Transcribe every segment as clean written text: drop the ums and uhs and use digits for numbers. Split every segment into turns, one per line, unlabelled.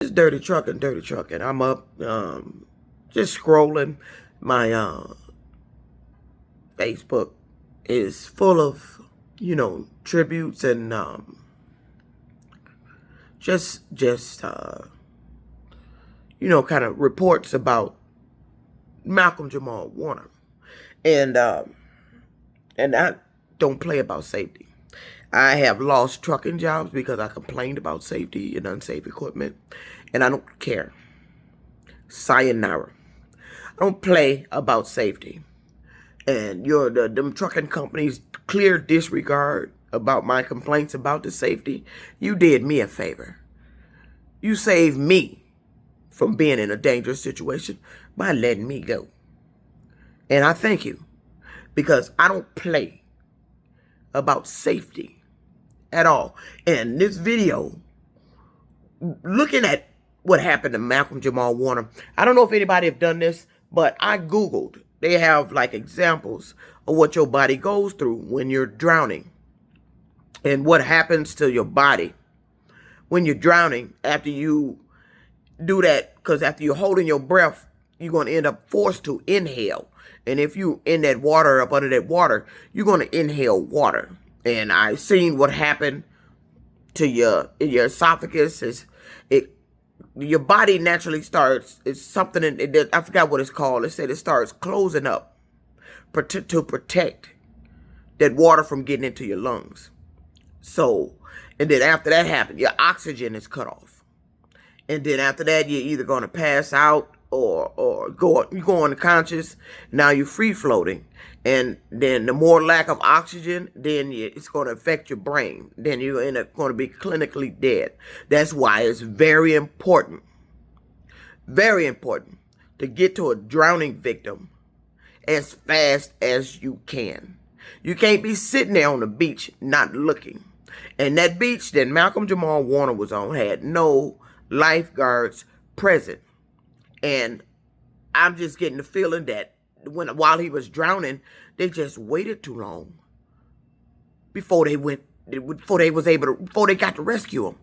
It's dirty trucking. I'm up, just scrolling. My Facebook is full of, tributes and kind of reports about Malcolm-Jamal Warner, and I don't play about safety. I have lost trucking jobs because I complained about safety and unsafe equipment, and I don't care. Sayonara. I don't play about safety. And them trucking companies clear disregard about my complaints about the safety. You did me a favor. You saved me from being in a dangerous situation by letting me go. And I thank you, because I don't play about safety at all. And this video, looking at what happened to Malcolm-Jamal Warner, I don't know if anybody have done this, but I Googled. They have like examples of what your body goes through when you're drowning and what happens to your body when you're drowning after you do that. Because after you're holding your breath, you're going to end up forced to inhale. And if you in that water, up under that water, you're going to inhale water. And I've seen what happened to your esophagus. Your body naturally starts, it's something, I forgot what it's called. It said it starts closing up to protect that water from getting into your lungs. So, and then after that happens, your oxygen is cut off. And then after that, you're either going to pass out or you go unconscious. Now you're free floating. And then the more lack of oxygen, then it's going to affect your brain. Then you end up going to be clinically dead. That's why it's very important to get to a drowning victim as fast as you can. You can't be sitting there on the beach not looking. And that beach that Malcolm-Jamal Warner was on had no lifeguards present. And I'm just getting the feeling that while he was drowning, they just waited too long before they got to rescue him.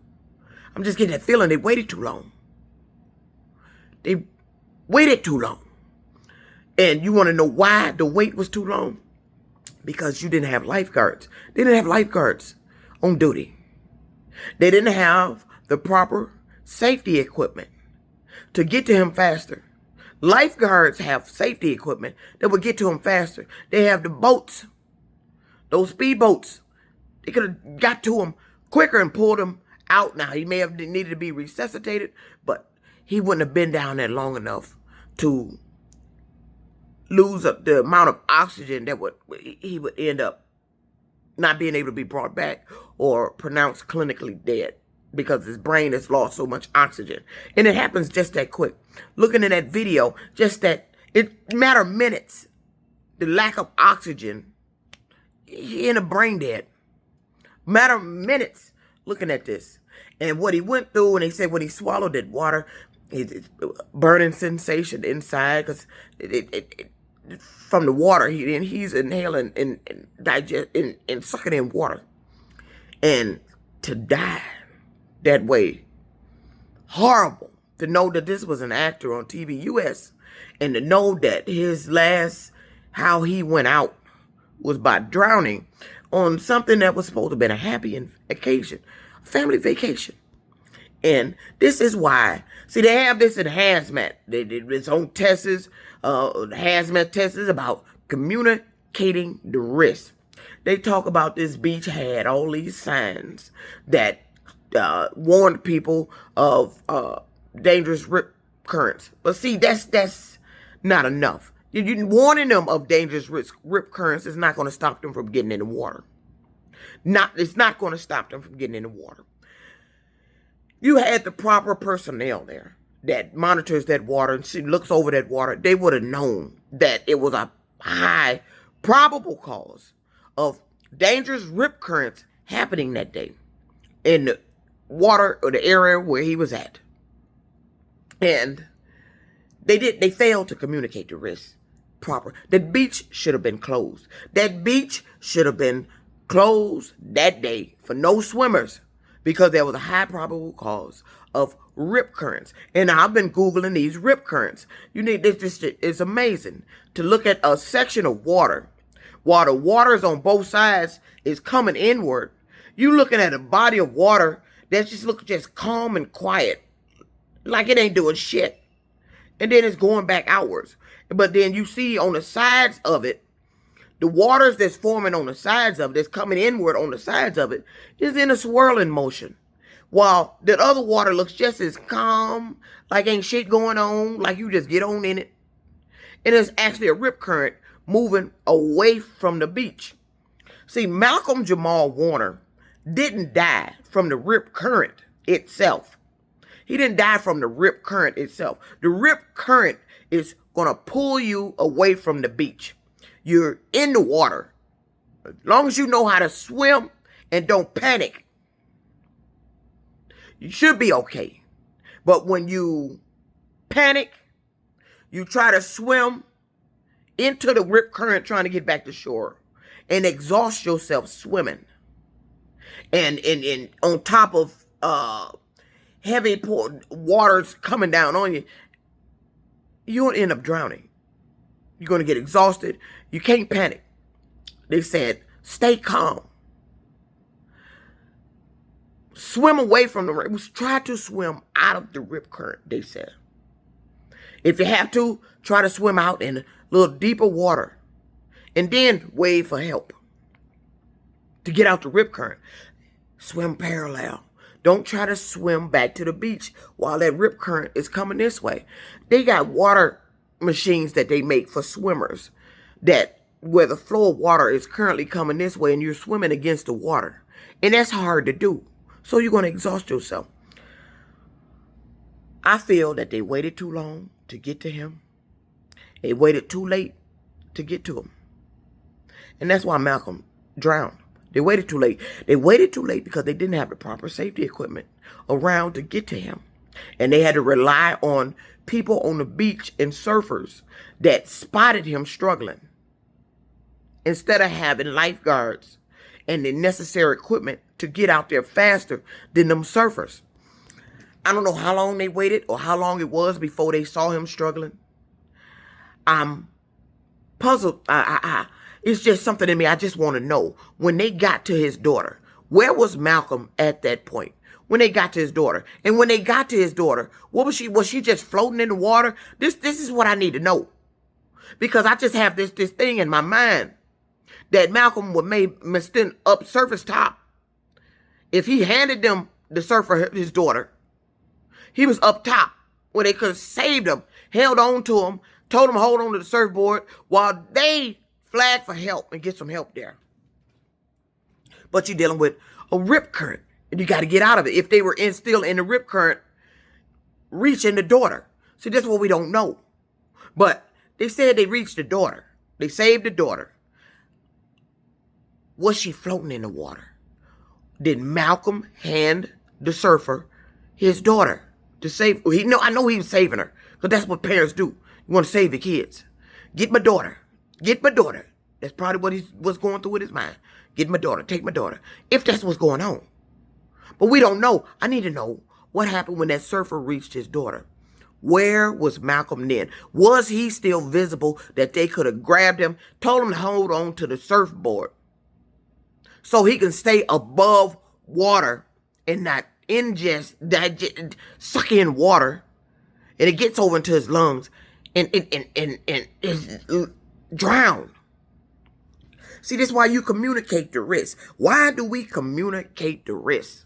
I'm just getting that feeling they waited too long. They waited too long. And you want to know why the wait was too long? Because you didn't have lifeguards. They didn't have lifeguards on duty. They didn't have the proper safety equipment to get to him faster. Lifeguards have safety equipment that would get to him faster. They have the boats, those speedboats. They could have got to him quicker and pulled him out. Now, he may have needed to be resuscitated, but he wouldn't have been down there long enough to lose up the amount of oxygen that he would end up not being able to be brought back or pronounced clinically dead, because his brain has lost so much oxygen. And it happens just that quick. Looking at that video, just that, it matter of minutes. The lack of oxygen, he in a brain dead. Matter of minutes looking at this. And what he went through, and they said when he swallowed that water, it's burning sensation inside, because from the water, he's inhaling and sucking in water. And to die that way, horrible. To know that this was an actor on TV US, and to know that his last, how he went out, was by drowning on something that was supposed to have been a happy occasion, a family vacation. And this is why, see, they have this in hazmat. They did its own tests, hazmat tests about communicating the risk. They talk about this beach had all these signs that warned people of dangerous rip currents. But see, that's not enough. You warning them of dangerous rip currents is not going to stop them from getting in the water. It's not going to stop them from getting in the water. You had the proper personnel there that monitors that water and looks over that water. They would have known that it was a high probable cause of dangerous rip currents happening that day in the water or the area where he was at. And they failed to communicate the risk proper. That beach should have been closed. That beach should have been closed that day for no swimmers because there was a high probable cause of rip currents. And I've been Googling these rip currents. You need this. It's amazing to look at a section of water while the water is on both sides is coming inward. You looking at a body of water that just looks just calm and quiet, like it ain't doing shit. And then it's going back outwards. But then you see on the sides of it, the waters that's forming on the sides of it, that's coming inward on the sides of it, is in a swirling motion. While that other water looks just as calm, like ain't shit going on, like you just get on in it. And it's actually a rip current moving away from the beach. See, Malcolm-Jamal Warner didn't die from the rip current itself. He didn't die from the rip current itself. The rip current is going to pull you away from the beach. You're in the water. As long as you know how to swim and don't panic, you should be okay. But when you panic, you try to swim into the rip current trying to get back to shore and exhaust yourself swimming. And on top of heavy waters coming down on you, you'll end up drowning. You're going to get exhausted. You can't panic. They said, stay calm. Swim away from the rip. Try to swim out of the rip current, they said. If you have to, try to swim out in a little deeper water. And then wave for help. To get out the rip current. Swim parallel. Don't try to swim back to the beach while that rip current is coming this way. They got water machines that they make for swimmers that where the flow of water is currently coming this way and you're swimming against the water. And that's hard to do. So you're going to exhaust yourself. I feel that they waited too long to get to him. They waited too late to get to him. And that's why Malcolm drowned. They waited too late. They waited too late because they didn't have the proper safety equipment around to get to him. And they had to rely on people on the beach and surfers that spotted him struggling. Instead of having lifeguards and the necessary equipment to get out there faster than them surfers. I don't know how long they waited or how long it was before they saw him struggling. I'm puzzled. It's just something in me. I just want to know. When they got to his daughter, where was Malcolm at that point? When they got to his daughter. And when they got to his daughter, what was she? Was she just floating in the water? This is what I need to know. Because I just have this thing in my mind that Malcolm would stand up surface top. If he handed them the surfer his daughter, he was up top where they could have saved him, held on to him, told him to hold on to the surfboard while they flag for help and get some help there. But you're dealing with a rip current and you got to get out of it. If they were still in the rip current, reaching the daughter. See, that's what we don't know. But they said they reached the daughter. They saved the daughter. Was she floating in the water? Did Malcolm hand the surfer his daughter to save? I know he was saving her because that's what parents do. You want to save the kids. Get my daughter. Get my daughter. That's probably what he was going through with his mind. Get my daughter. Take my daughter. If that's what's going on. But we don't know. I need to know what happened when that surfer reached his daughter. Where was Malcolm then? Was he still visible that they could have grabbed him, told him to hold on to the surfboard so he can stay above water and not suck in water, and it gets over into his lungs and is drowned. See, this is why you communicate the risk. Why do we communicate the risk?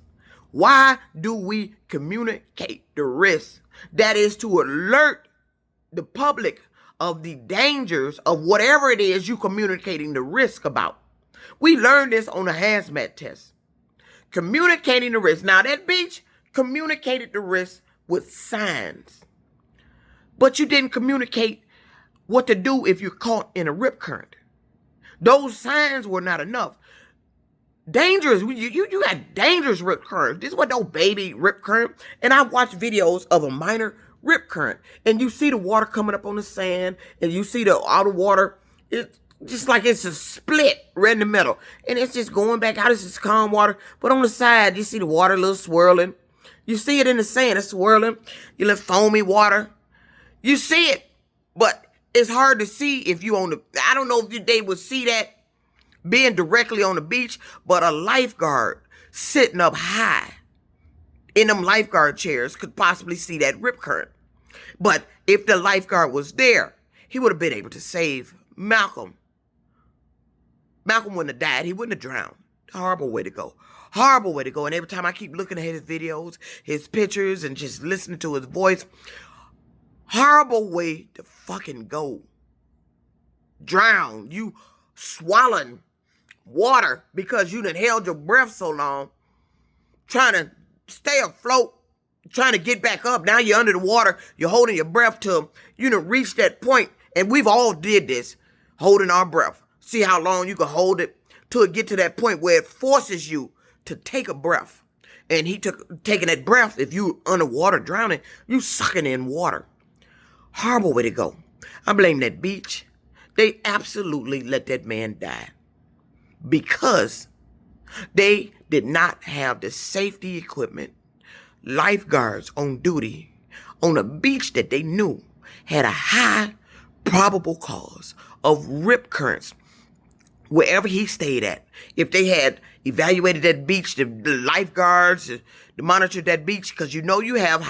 Why do we communicate the risk? That is to alert the public of the dangers of whatever it is you're communicating the risk about. We learned this on a hazmat test. Communicating the risk. Now, that beach communicated the risk with signs. But you didn't communicate what to do if you're caught in a rip current. Those signs were not enough. Dangerous. You got dangerous rip currents. This was no baby rip current. And I watched videos of a minor rip current. And you see the water coming up on the sand. And you see the outer water. It's just like it's a split right in the middle. And it's just going back out. It's just calm water. But on the side, you see the water a little swirling. You see it in the sand. It's swirling. You little foamy water. You see it. But it's hard to see if you on the... I don't know if they would see that being directly on the beach. But a lifeguard sitting up high in them lifeguard chairs could possibly see that rip current. But if the lifeguard was there, he would have been able to save Malcolm. Malcolm wouldn't have died. He wouldn't have drowned. Horrible way to go. Horrible way to go. And every time I keep looking at his videos, his pictures, and just listening to his voice, horrible way to fucking go. Drown. You swallowing water because you done held your breath so long, trying to stay afloat, trying to get back up. Now you're under the water. You're holding your breath till you done reach that point. And we've all did this, holding our breath. See how long you can hold it till it get to that point where it forces you to take a breath. And taking that breath, if you underwater drowning, you sucking in water. Horrible way to go. I blame that beach. They absolutely let that man die because they did not have the safety equipment, lifeguards on duty on a beach that they knew had a high probable cause of rip currents wherever he stayed at. If they had evaluated that beach, the lifeguards, to monitor that beach, because you know you have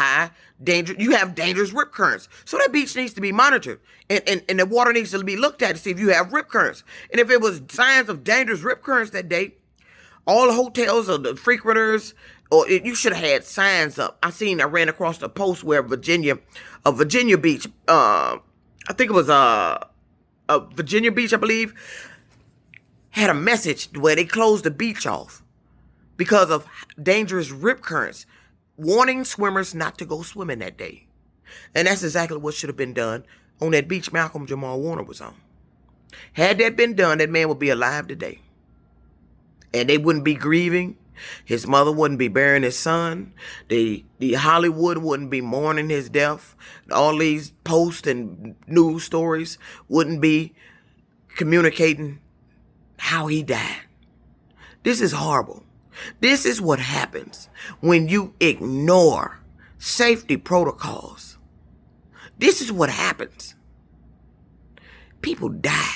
dangerous rip currents. So that beach needs to be monitored. And the water needs to be looked at to see if you have rip currents. And if it was signs of dangerous rip currents that day, all the hotels or the frequenters, you should have had signs up. I ran across a post where Virginia Beach, I think it was Virginia Beach, I believe, had a message where they closed the beach off because of dangerous rip currents, warning swimmers not to go swimming that day. And that's exactly what should have been done on that beach Malcolm-Jamal Warner was on. Had that been done, that man would be alive today. And they wouldn't be grieving. His mother wouldn't be burying his son. The Hollywood wouldn't be mourning his death. All these posts and news stories wouldn't be communicating how he died. This is horrible. This is what happens when you ignore safety protocols. This is what happens. People die.